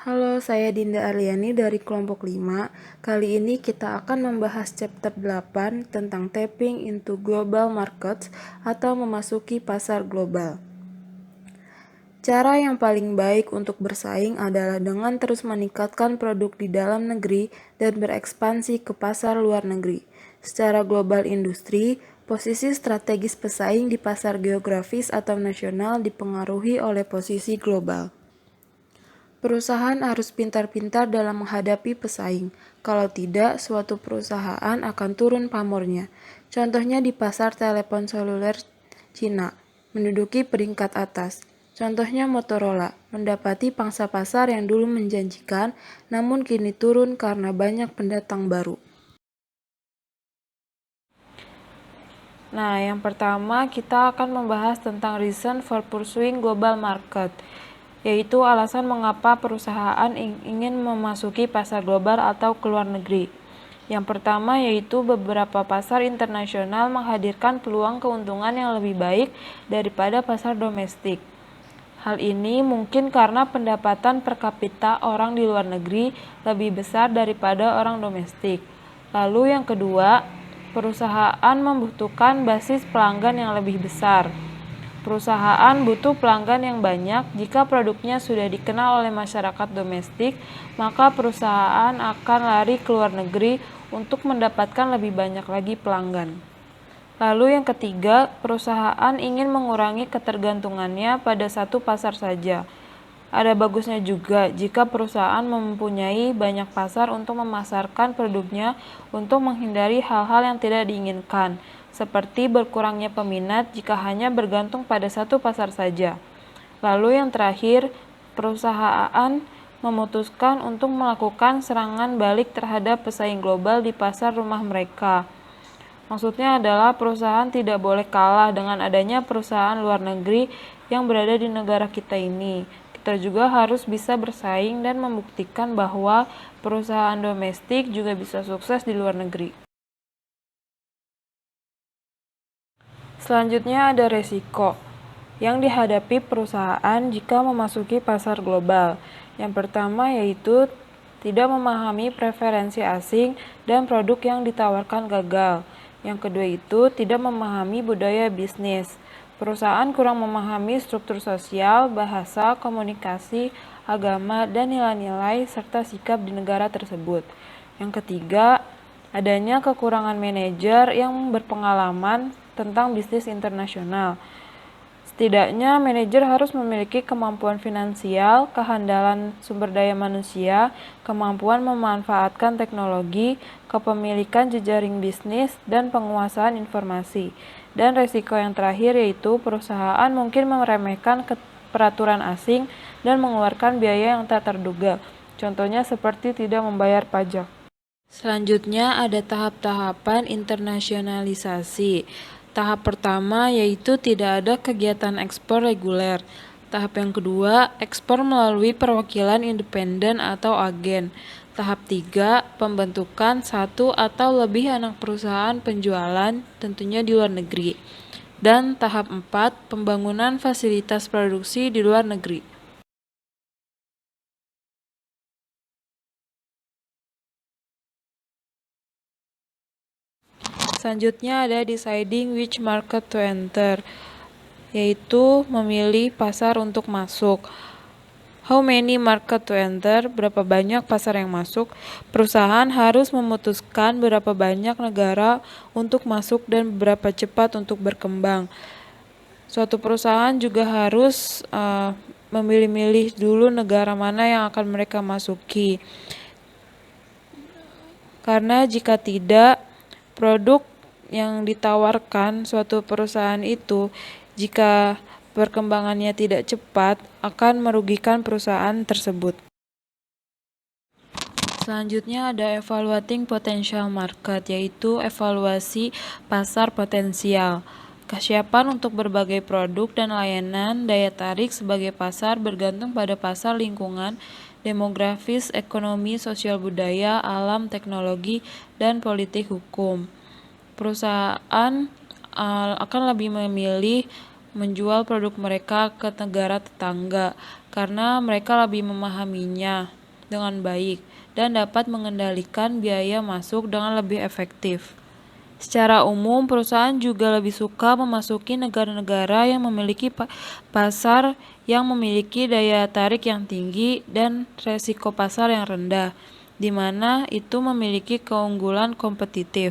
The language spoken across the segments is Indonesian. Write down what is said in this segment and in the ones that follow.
Halo, saya Dinda Aryani dari kelompok 5. Kali ini kita akan membahas chapter 8 tentang tapping into global markets atau memasuki pasar global. Cara yang paling baik untuk bersaing adalah dengan terus meningkatkan produk di dalam negeri dan berekspansi ke pasar luar negeri. Secara global industri, posisi strategis pesaing di pasar geografis atau nasional dipengaruhi oleh posisi global. Perusahaan harus pintar-pintar dalam menghadapi pesaing. Kalau tidak, suatu perusahaan akan turun pamornya. Contohnya di pasar telepon seluler Cina, menduduki peringkat atas. Contohnya Motorola, mendapati pangsa pasar yang dulu menjanjikan, namun kini turun karena banyak pendatang baru. Nah, yang pertama kita akan membahas tentang reason for pursuing global market, yaitu alasan mengapa perusahaan ingin memasuki pasar global atau ke luar negeri. Yang pertama yaitu beberapa pasar internasional menghadirkan peluang keuntungan yang lebih baik daripada pasar domestik. Hal ini mungkin karena pendapatan per kapita orang di luar negeri lebih besar daripada orang domestik. Lalu yang kedua, perusahaan membutuhkan basis pelanggan yang lebih besar. Perusahaan butuh pelanggan yang banyak. Jika produknya sudah dikenal oleh masyarakat domestik, maka perusahaan akan lari ke luar negeri untuk mendapatkan lebih banyak lagi pelanggan. Lalu yang ketiga, perusahaan ingin mengurangi ketergantungannya pada satu pasar saja. Ada bagusnya juga jika perusahaan mempunyai banyak pasar untuk memasarkan produknya untuk menghindari hal-hal yang tidak diinginkan, seperti berkurangnya peminat jika hanya bergantung pada satu pasar saja. Lalu yang terakhir, perusahaan memutuskan untuk melakukan serangan balik terhadap pesaing global di pasar rumah mereka. Maksudnya adalah perusahaan tidak boleh kalah dengan adanya perusahaan luar negeri yang berada di negara kita ini. Kita juga harus bisa bersaing dan membuktikan bahwa perusahaan domestik juga bisa sukses di luar negeri. Selanjutnya ada resiko yang dihadapi perusahaan jika memasuki pasar global. Yang pertama yaitu tidak memahami preferensi asing dan produk yang ditawarkan gagal. Yang kedua itu tidak memahami budaya bisnis. Perusahaan kurang memahami struktur sosial, bahasa, komunikasi, agama, dan nilai-nilai serta sikap di negara tersebut. Yang ketiga, adanya kekurangan manajer yang berpengalaman tentang bisnis internasional. Setidaknya, manajer harus memiliki kemampuan finansial, kehandalan sumber daya manusia, kemampuan memanfaatkan teknologi, kepemilikan jejaring bisnis, dan penguasaan informasi. Dan resiko yang terakhir yaitu perusahaan mungkin meremehkan peraturan asing dan mengeluarkan biaya yang tak terduga. Contohnya seperti tidak membayar pajak. Selanjutnya ada tahap-tahapan internasionalisasi. Tahap pertama yaitu tidak ada kegiatan ekspor reguler. Tahap yang kedua, ekspor melalui perwakilan independen atau agen. Tahap 3, pembentukan satu atau lebih anak perusahaan penjualan, tentunya di luar negeri. Dan tahap 4, pembangunan fasilitas produksi di luar negeri. Selanjutnya ada deciding which market to enter, yaitu memilih pasar untuk masuk. How many market to enter, berapa banyak pasar yang masuk. Perusahaan harus memutuskan berapa banyak negara untuk masuk dan berapa cepat untuk berkembang. Suatu perusahaan juga harus memilih-milih dulu negara mana yang akan mereka masuki. Karena jika tidak, produk yang ditawarkan suatu perusahaan itu, jika perkembangannya tidak cepat, akan merugikan perusahaan tersebut. Selanjutnya ada evaluating potential market, yaitu evaluasi pasar potensial. Kesiapan untuk berbagai produk dan layanan, daya tarik sebagai pasar bergantung pada pasar lingkungan, demografis, ekonomi, sosial budaya, alam, teknologi, dan politik hukum. Perusahaan akan lebih memilih menjual produk mereka ke negara tetangga karena mereka lebih memahaminya dengan baik dan dapat mengendalikan biaya masuk dengan lebih efektif. Secara umum, perusahaan juga lebih suka memasuki negara-negara yang memiliki pasar yang memiliki daya tarik yang tinggi dan resiko pasar yang rendah, di mana itu memiliki keunggulan kompetitif.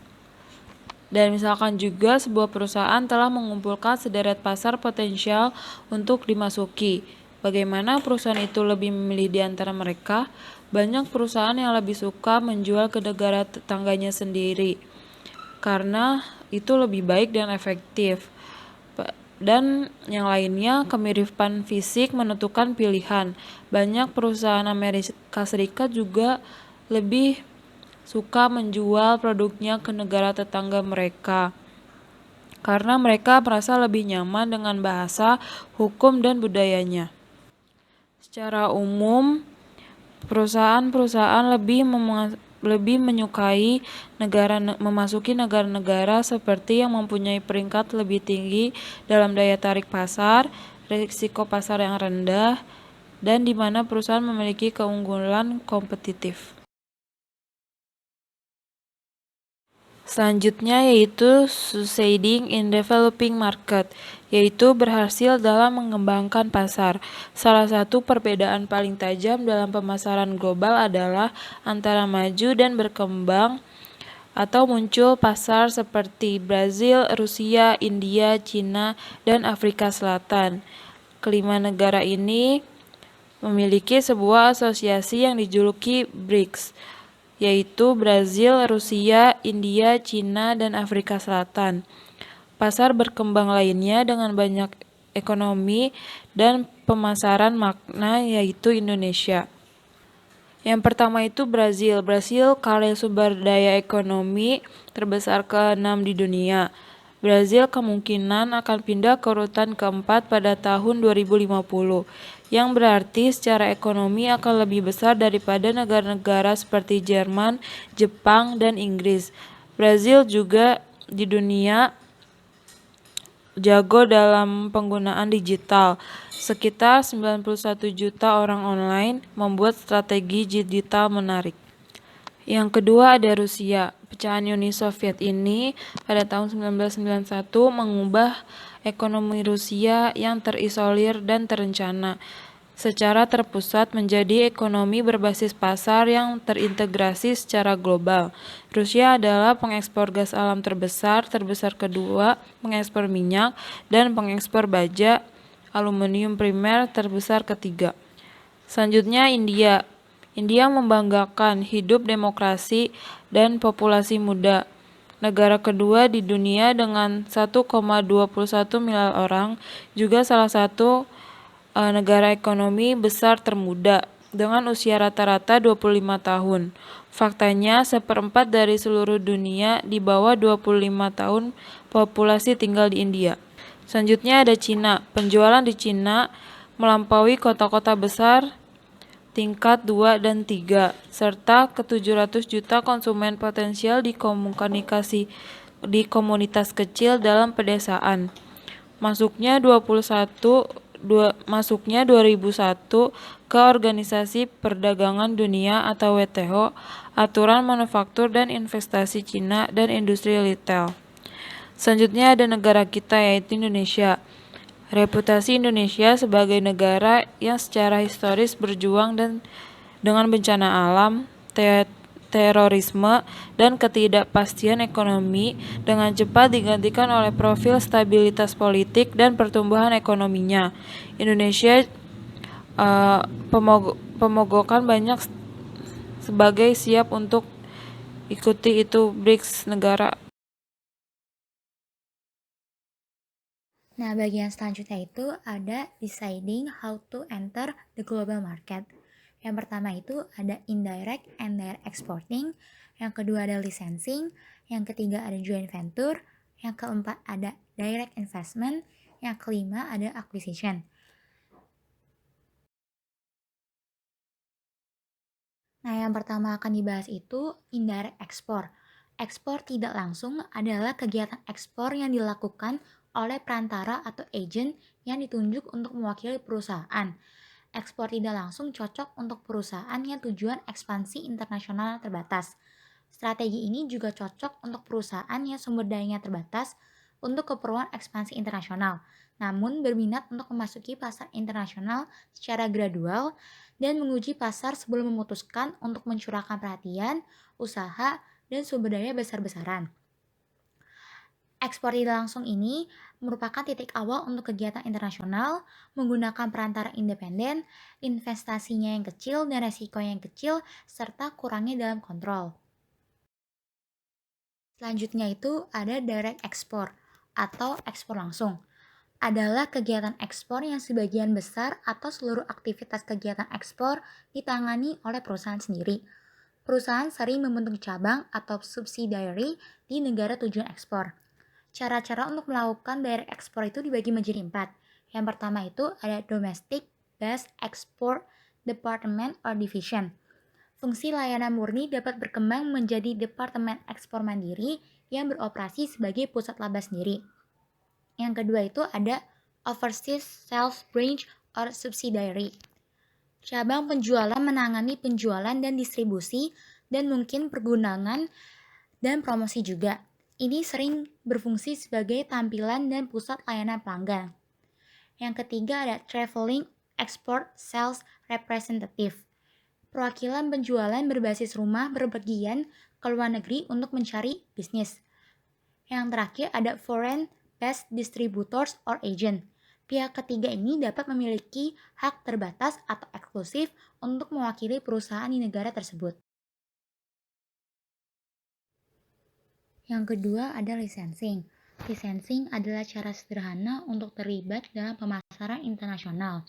Dan misalkan juga sebuah perusahaan telah mengumpulkan sederet pasar potensial untuk dimasuki. Bagaimana perusahaan itu lebih memilih di antara mereka? Banyak perusahaan yang lebih suka menjual ke negara tetangganya sendiri karena itu lebih baik dan efektif. Dan yang lainnya, kemiripan fisik menentukan pilihan. Banyak perusahaan Amerika Serikat juga lebih suka menjual produknya ke negara tetangga mereka karena mereka merasa lebih nyaman dengan bahasa, hukum, dan budayanya. Secara umum, perusahaan-perusahaan lebih menyukai memasuki negara-negara seperti yang mempunyai peringkat lebih tinggi dalam daya tarik pasar, risiko pasar yang rendah, dan di mana perusahaan memiliki keunggulan kompetitif. Selanjutnya yaitu succeeding in developing market, yaitu berhasil dalam mengembangkan pasar. Salah satu perbedaan paling tajam dalam pemasaran global adalah antara maju dan berkembang atau muncul pasar seperti Brazil, Rusia, India, Cina, dan Afrika Selatan. Kelima negara ini memiliki sebuah asosiasi yang dijuluki BRICS, yaitu Brazil, Rusia, India, Cina, dan Afrika Selatan. Pasar berkembang lainnya dengan banyak ekonomi dan pemasaran makna yaitu Indonesia. Yang pertama itu Brazil. Brazil kaya sumber daya ekonomi terbesar ke-6 di dunia. Brazil kemungkinan akan pindah ke urutan keempat pada tahun 2050, yang berarti secara ekonomi akan lebih besar daripada negara-negara seperti Jerman, Jepang, dan Inggris. Brazil juga di dunia jago dalam penggunaan digital. Sekitar 91 juta orang online membuat strategi digital menarik. Yang kedua ada Rusia. Pecahan Uni Soviet ini pada tahun 1991 mengubah ekonomi Rusia yang terisolir dan terencana secara terpusat menjadi ekonomi berbasis pasar yang terintegrasi secara global. Rusia adalah pengekspor gas alam terbesar kedua, pengekspor minyak, dan pengekspor baja aluminium primer terbesar ketiga. Selanjutnya India. India membanggakan hidup demokrasi dan populasi muda. Negara kedua di dunia dengan 1,21 miliar orang, juga salah satu negara ekonomi besar termuda dengan usia rata-rata 25 tahun. Faktanya, seperempat dari seluruh dunia di bawah 25 tahun populasi tinggal di India. Selanjutnya ada Cina. Penjualan di Cina melampaui kota-kota besar tingkat 2 dan 3, serta ke-700 juta konsumen potensial di komunitas kecil dalam pedesaan. Masuknya 2001 ke Organisasi Perdagangan Dunia atau WTO, Aturan Manufaktur dan Investasi Cina dan Industri Retail. Selanjutnya ada negara kita yaitu Indonesia. Reputasi Indonesia sebagai negara yang secara historis berjuang dengan bencana alam, terorisme, dan ketidakpastian ekonomi dengan cepat digantikan oleh profil stabilitas politik dan pertumbuhan ekonominya. Indonesia pemogokan banyak sebagai siap untuk ikuti itu BRICS negara. Nah, bagian selanjutnya itu ada deciding how to enter the global market. Yang pertama itu ada indirect and direct exporting, yang kedua ada licensing, yang ketiga ada joint venture, yang keempat ada direct investment, yang kelima ada acquisition. Nah, yang pertama akan dibahas itu indirect export. Ekspor tidak langsung adalah kegiatan ekspor yang dilakukan oleh perantara atau agent yang ditunjuk untuk mewakili perusahaan. Ekspor tidak langsung cocok untuk perusahaan yang tujuan ekspansi internasional terbatas. Strategi ini juga cocok untuk perusahaan yang sumber dayanya terbatas untuk keperluan ekspansi internasional, namun berminat untuk memasuki pasar internasional secara gradual dan menguji pasar sebelum memutuskan untuk mencurahkan perhatian, usaha, dan sumber daya besar-besaran. Ekspor tidak langsung ini merupakan titik awal untuk kegiatan internasional, menggunakan perantara independen, investasinya yang kecil dan resikonya yang kecil, serta kurangnya dalam kontrol. Selanjutnya itu ada direct export atau ekspor langsung. Adalah kegiatan ekspor yang sebagian besar atau seluruh aktivitas kegiatan ekspor ditangani oleh perusahaan sendiri. Perusahaan sering membentuk cabang atau subsidiary di negara tujuan ekspor. Cara-cara untuk melakukan direct export itu dibagi menjadi 4. Yang pertama itu ada domestic based export department or division. Fungsi layanan murni dapat berkembang menjadi departemen ekspor mandiri yang beroperasi sebagai pusat laba sendiri. Yang kedua itu ada overseas sales branch or subsidiary. Cabang penjualan menangani penjualan dan distribusi dan mungkin pergunangan dan promosi juga. Ini sering berfungsi sebagai tampilan dan pusat layanan pelanggan. Yang ketiga ada traveling export sales representative. Perwakilan penjualan berbasis rumah berpergian ke luar negeri untuk mencari bisnis. Yang terakhir ada foreign based distributors or agent. Pihak ketiga ini dapat memiliki hak terbatas atau eksklusif untuk mewakili perusahaan di negara tersebut. Yang kedua ada licensing. Licensing adalah cara sederhana untuk terlibat dalam pemasaran internasional.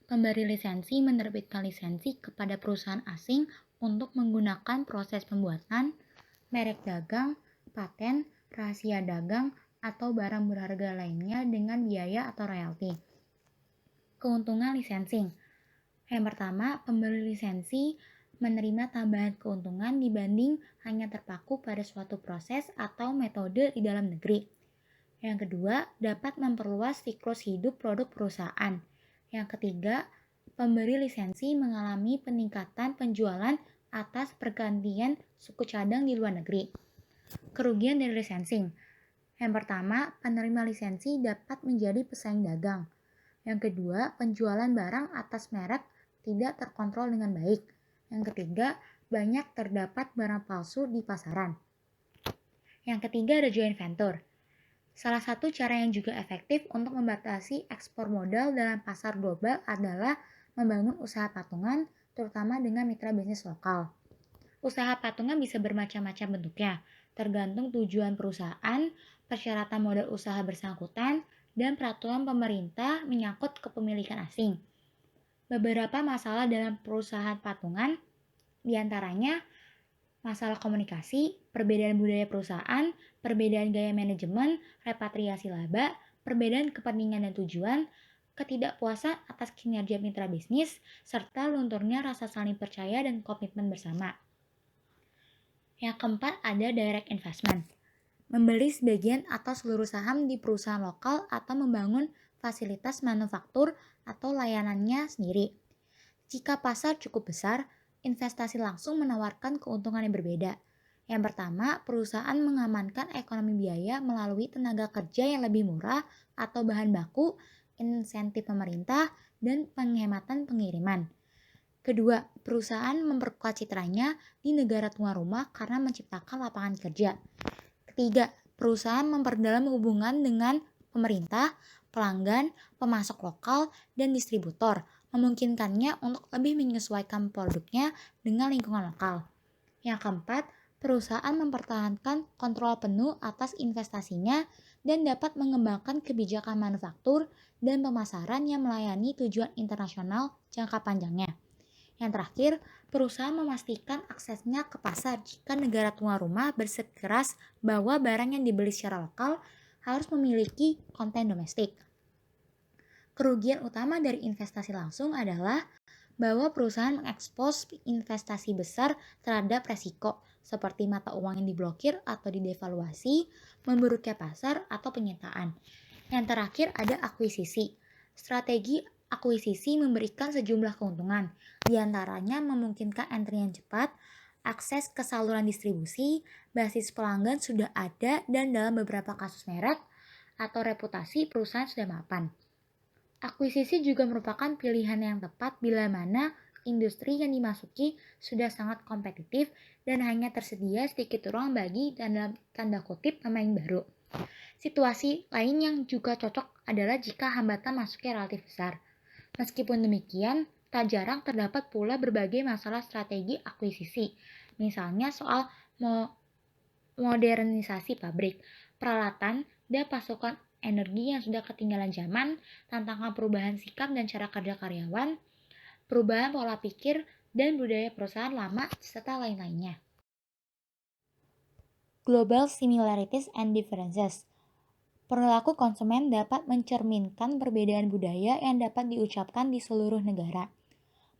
Pemberi lisensi menerbitkan lisensi kepada perusahaan asing untuk menggunakan proses pembuatan, merek dagang, paten, rahasia dagang, atau barang berharga lainnya dengan biaya atau royalti. Keuntungan licensing. Yang pertama, pemberi lisensi menerima tambahan keuntungan dibanding hanya terpaku pada suatu proses atau metode di dalam negeri. Yang kedua, dapat memperluas siklus hidup produk perusahaan. Yang ketiga, pemberi lisensi mengalami peningkatan penjualan atas pergantian suku cadang di luar negeri. Kerugian dari licensing. Yang pertama, penerima lisensi dapat menjadi pesaing dagang. Yang kedua, penjualan barang atas merek tidak terkontrol dengan baik. Yang ketiga, banyak terdapat barang palsu di pasaran. Yang ketiga ada joint venture. Salah satu cara yang juga efektif untuk membatasi ekspor modal dalam pasar global adalah membangun usaha patungan, terutama dengan mitra bisnis lokal. Usaha patungan bisa bermacam-macam bentuknya, tergantung tujuan perusahaan, persyaratan modal usaha bersangkutan, dan peraturan pemerintah menyangkut kepemilikan asing. Beberapa masalah dalam perusahaan patungan, diantaranya masalah komunikasi, perbedaan budaya perusahaan, perbedaan gaya manajemen, repatriasi laba, perbedaan kepentingan dan tujuan, ketidakpuasan atas kinerja mitra bisnis, serta lunturnya rasa saling percaya dan komitmen bersama. Yang keempat ada direct investment. Membeli sebagian atau seluruh saham di perusahaan lokal atau membangun fasilitas manufaktur atau layanannya sendiri. Jika pasar cukup besar, investasi langsung menawarkan keuntungan yang berbeda. Yang pertama, perusahaan mengamankan ekonomi biaya melalui tenaga kerja yang lebih murah atau bahan baku, insentif pemerintah, dan penghematan pengiriman. Kedua, perusahaan memperkuat citranya di negara tuan rumah karena menciptakan lapangan kerja. Ketiga, perusahaan memperdalam hubungan dengan pemerintah, pelanggan, pemasok lokal, dan distributor, memungkinkannya untuk lebih menyesuaikan produknya dengan lingkungan lokal. Yang keempat, perusahaan mempertahankan kontrol penuh atas investasinya dan dapat mengembangkan kebijakan manufaktur dan pemasaran yang melayani tujuan internasional jangka panjangnya. Yang terakhir, perusahaan memastikan aksesnya ke pasar jika negara tuan rumah bersikeras bahwa barang yang dibeli secara lokal harus memiliki konten domestik. Kerugian utama dari investasi langsung adalah bahwa perusahaan mengekspos investasi besar terhadap resiko, seperti mata uang yang diblokir atau didevaluasi, memburuknya pasar, atau penyitaan. Yang terakhir ada akuisisi. Strategi akuisisi memberikan sejumlah keuntungan, di antaranya memungkinkan entry yang cepat, akses ke saluran distribusi, basis pelanggan sudah ada dan dalam beberapa kasus merek, atau reputasi perusahaan sudah mapan. Akuisisi juga merupakan pilihan yang tepat bila mana industri yang dimasuki sudah sangat kompetitif dan hanya tersedia sedikit ruang bagi dan dalam tanda kutip pemain baru. Situasi lain yang juga cocok adalah jika hambatan masuknya relatif besar. Meskipun demikian, tak jarang terdapat pula berbagai masalah strategi akuisisi, misalnya soal modernisasi pabrik, peralatan, dan pasokan energi yang sudah ketinggalan zaman, tantangan perubahan sikap dan cara kerja karyawan, perubahan pola pikir, dan budaya perusahaan lama, serta lain-lainnya. Global similarities and differences. Perilaku konsumen dapat mencerminkan perbedaan budaya yang dapat diucapkan di seluruh negara.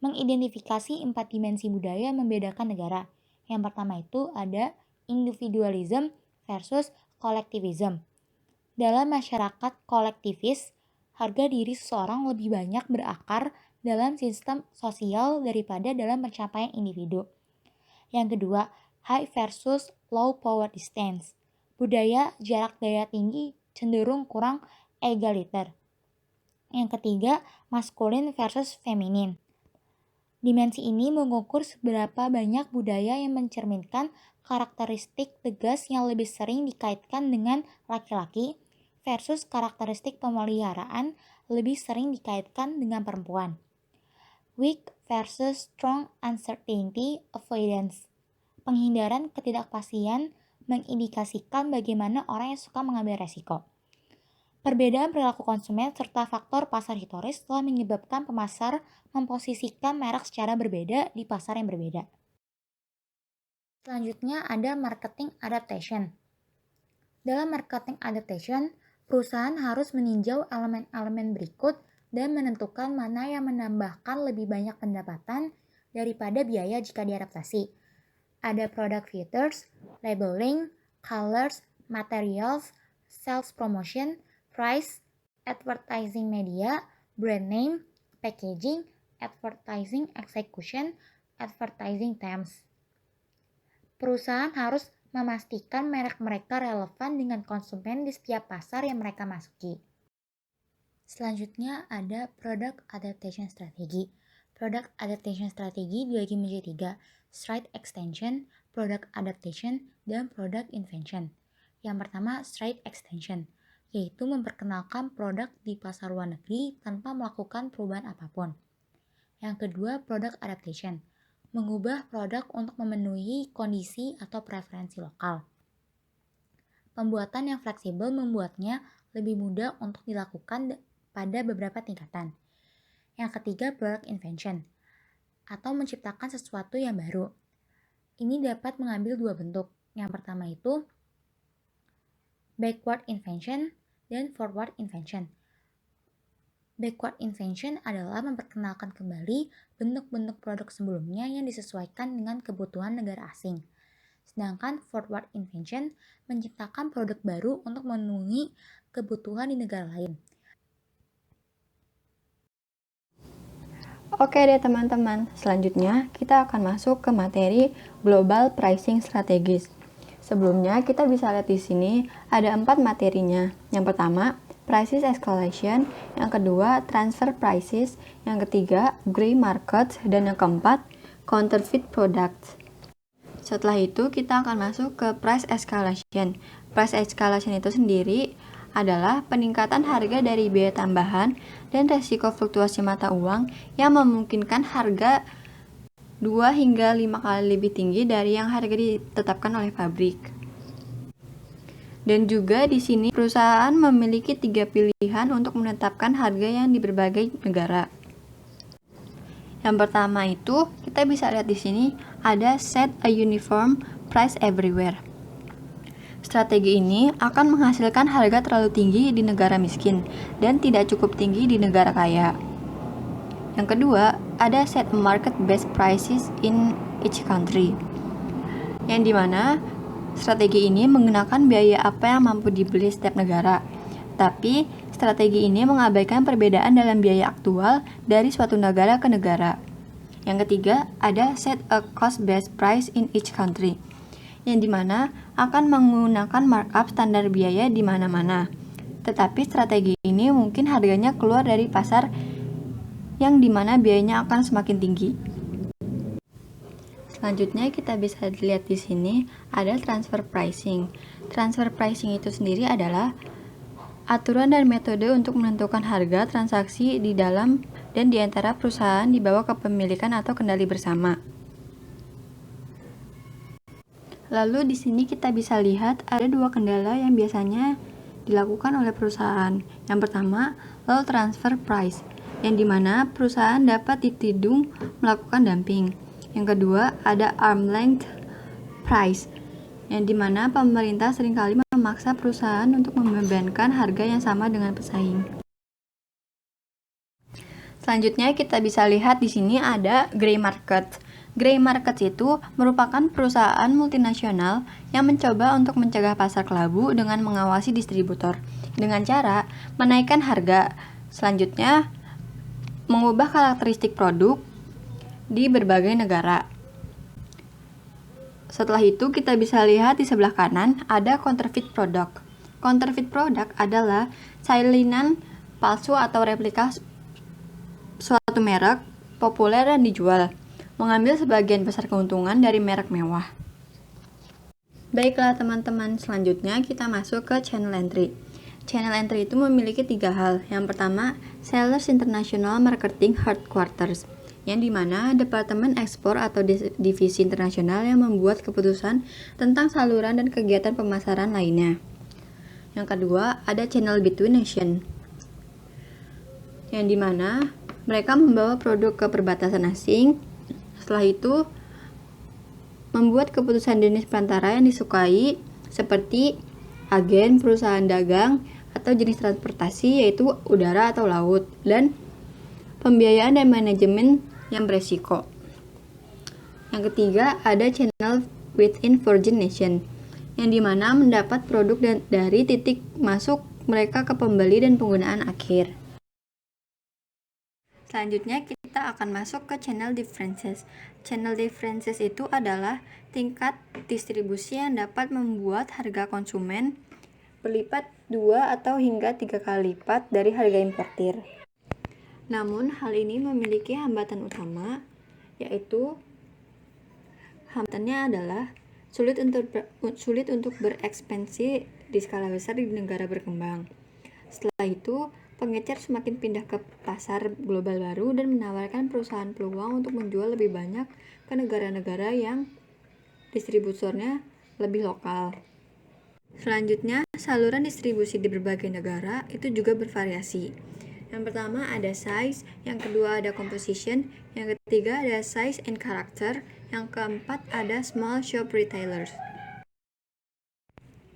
Mengidentifikasi 4 dimensi budaya membedakan negara. Yang pertama itu ada individualism versus collectivism. Dalam masyarakat kolektivis, harga diri seseorang lebih banyak berakar dalam sistem sosial daripada dalam pencapaian individu. Yang kedua, high versus low power distance. Budaya jarak daya tinggi cenderung kurang egaliter. Yang ketiga, maskulin versus feminin. Dimensi ini mengukur seberapa banyak budaya yang mencerminkan karakteristik tegas yang lebih sering dikaitkan dengan laki-laki versus karakteristik pemeliharaan lebih sering dikaitkan dengan perempuan. Weak versus strong uncertainty avoidance. Penghindaran ketidakpastian mengindikasikan bagaimana orang yang suka mengambil resiko. Perbedaan perilaku konsumen serta faktor pasar historis telah menyebabkan pemasar memposisikan merek secara berbeda di pasar yang berbeda. Selanjutnya ada marketing adaptation. Dalam marketing adaptation, perusahaan harus meninjau elemen-elemen berikut dan menentukan mana yang menambahkan lebih banyak pendapatan daripada biaya jika diadaptasi. Ada product features, labeling, colors, materials, sales promotion, price, advertising media, brand name, packaging, advertising execution, advertising terms. Perusahaan harus memastikan merek mereka relevan dengan konsumen di setiap pasar yang mereka masuki. Selanjutnya ada product adaptation strategy. Product adaptation strategy dibagi menjadi 3, stride extension, product adaptation, dan product invention. Yang pertama, stride extension, yaitu memperkenalkan produk di pasar luar negeri tanpa melakukan perubahan apapun. Yang kedua, product adaptation, mengubah produk untuk memenuhi kondisi atau preferensi lokal. Pembuatan yang fleksibel membuatnya lebih mudah untuk dilakukan pada beberapa tingkatan. Yang ketiga, product invention, atau menciptakan sesuatu yang baru. Ini dapat mengambil 2 bentuk. Yang pertama itu backward invention dan forward invention. Backward invention adalah memperkenalkan kembali bentuk-bentuk produk sebelumnya yang disesuaikan dengan kebutuhan negara asing. Sedangkan forward invention menciptakan produk baru untuk memenuhi kebutuhan di negara lain. Oke deh teman-teman, selanjutnya kita akan masuk ke materi Global Pricing Strategies. Sebelumnya kita bisa lihat di sini ada 4 materinya. Yang pertama, Prices Escalation, yang kedua, Transfer Prices, yang ketiga, Gray Market, dan yang keempat, Counterfeit Products. Setelah itu kita akan masuk ke Price Escalation. Price Escalation itu sendiri adalah peningkatan harga dari biaya tambahan dan resiko fluktuasi mata uang yang memungkinkan harga 2 hingga 5 kali lebih tinggi dari yang harga ditetapkan oleh pabrik. Dan juga di sini perusahaan memiliki 3 pilihan untuk menetapkan harga yang di berbagai negara. Yang pertama itu kita bisa lihat di sini ada set a uniform price everywhere. Strategi ini akan menghasilkan harga terlalu tinggi di negara miskin dan tidak cukup tinggi di negara kaya. Yang kedua, ada set market-based prices in each country, yang dimana strategi ini menggunakan biaya apa yang mampu dibeli setiap negara, tapi strategi ini mengabaikan perbedaan dalam biaya aktual dari suatu negara ke negara. Yang ketiga, ada set a cost-based price in each country, yang dimana akan menggunakan markup standar biaya di mana-mana. Tetapi strategi ini mungkin harganya keluar dari pasar yang dimana biayanya akan semakin tinggi. Selanjutnya kita bisa lihat di sini ada transfer pricing. Transfer pricing itu sendiri adalah aturan dan metode untuk menentukan harga transaksi di dalam dan di antara perusahaan di bawah kepemilikan atau kendali bersama. Lalu di sini kita bisa lihat ada dua kendala yang biasanya dilakukan oleh perusahaan. Yang pertama, low transfer price, yang dimana perusahaan dapat dituding melakukan dumping. Yang kedua, ada arm length price, yang dimana pemerintah seringkali memaksa perusahaan untuk membebankan harga yang sama dengan pesaing. Selanjutnya kita bisa lihat di sini ada gray market. Gray market itu merupakan perusahaan multinasional yang mencoba untuk mencegah pasar kelabu dengan mengawasi distributor dengan cara menaikkan harga. Selanjutnya, mengubah karakteristik produk di berbagai negara. Setelah itu kita bisa lihat di sebelah kanan ada counterfeit product. Counterfeit product adalah salinan palsu atau replika suatu merek populer dan dijual, mengambil sebagian besar keuntungan dari merek mewah. Baiklah teman-teman, selanjutnya kita masuk ke channel entry. Channel entry itu memiliki 3 hal. Yang pertama, Sellers International Marketing Headquarters, yang dimana Departemen Ekspor atau Divisi Internasional yang membuat keputusan tentang saluran dan kegiatan pemasaran lainnya. Yang kedua, ada Channel Between Nations, yang dimana mereka membawa produk ke perbatasan asing. Setelah itu, membuat keputusan jenis perantara yang disukai seperti agen, perusahaan dagang, atau jenis transportasi yaitu udara atau laut, dan pembiayaan dan manajemen yang beresiko. Yang ketiga, ada channel within Virgin Nation, yang dimana mendapat produk dari titik masuk mereka ke pembeli dan penggunaan akhir. Selanjutnya kita akan masuk ke channel differences. Channel differences itu adalah tingkat distribusi yang dapat membuat harga konsumen berlipat 2 atau hingga 3 kali lipat dari harga importir. Namun, hal ini memiliki hambatan utama, yaitu hambatannya adalah sulit untuk berekspansi di skala besar di negara berkembang. Setelah itu, pengecer semakin pindah ke pasar global baru dan menawarkan perusahaan peluang untuk menjual lebih banyak ke negara-negara yang distributornya lebih lokal. Selanjutnya, saluran distribusi di berbagai negara itu juga bervariasi. Yang pertama ada size, yang kedua ada composition, yang ketiga ada size and character, yang keempat ada small shop retailers.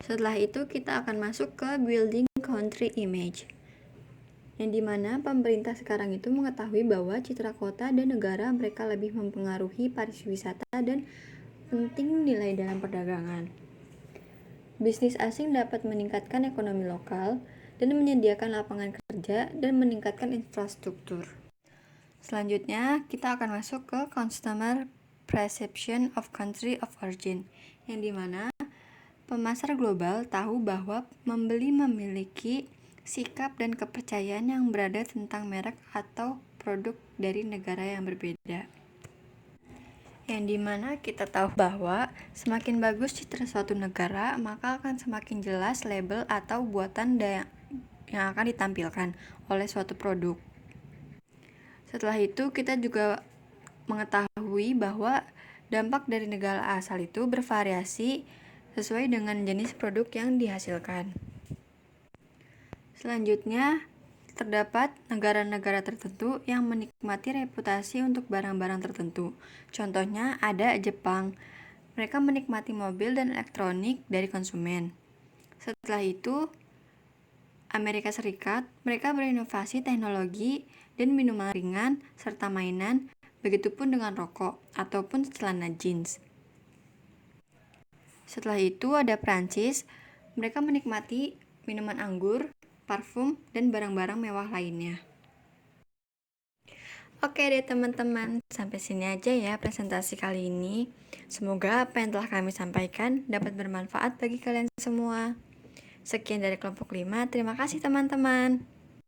Setelah itu kita akan masuk ke building country image, yang dimana pemerintah sekarang itu mengetahui bahwa citra kota dan negara mereka lebih mempengaruhi pariwisata dan penting nilai dalam perdagangan. Bisnis asing dapat meningkatkan ekonomi lokal dan menyediakan lapangan kerja dan meningkatkan infrastruktur. Selanjutnya, kita akan masuk ke Customer Perception of Country of Origin, yang dimana pemasar global tahu bahwa pembeli memiliki sikap dan kepercayaan yang berada tentang merek atau produk dari negara yang berbeda. Yang dimana kita tahu bahwa semakin bagus citra suatu negara, maka akan semakin jelas label atau buatan yang akan ditampilkan oleh suatu produk. Setelah itu kita juga mengetahui bahwa dampak dari negara asal itu bervariasi sesuai dengan jenis produk yang dihasilkan. Selanjutnya, terdapat negara-negara tertentu yang menikmati reputasi untuk barang-barang tertentu. Contohnya ada Jepang. Mereka menikmati mobil dan elektronik dari konsumen. Setelah itu, Amerika Serikat, mereka berinovasi teknologi dan minuman ringan serta mainan, begitupun dengan rokok ataupun celana jeans. Setelah itu ada Prancis, mereka menikmati minuman anggur parfum, dan barang-barang mewah lainnya. Oke deh teman-teman, sampai sini aja ya presentasi kali ini. Semoga apa yang telah kami sampaikan dapat bermanfaat bagi kalian semua. Sekian dari kelompok 5, terima kasih teman-teman.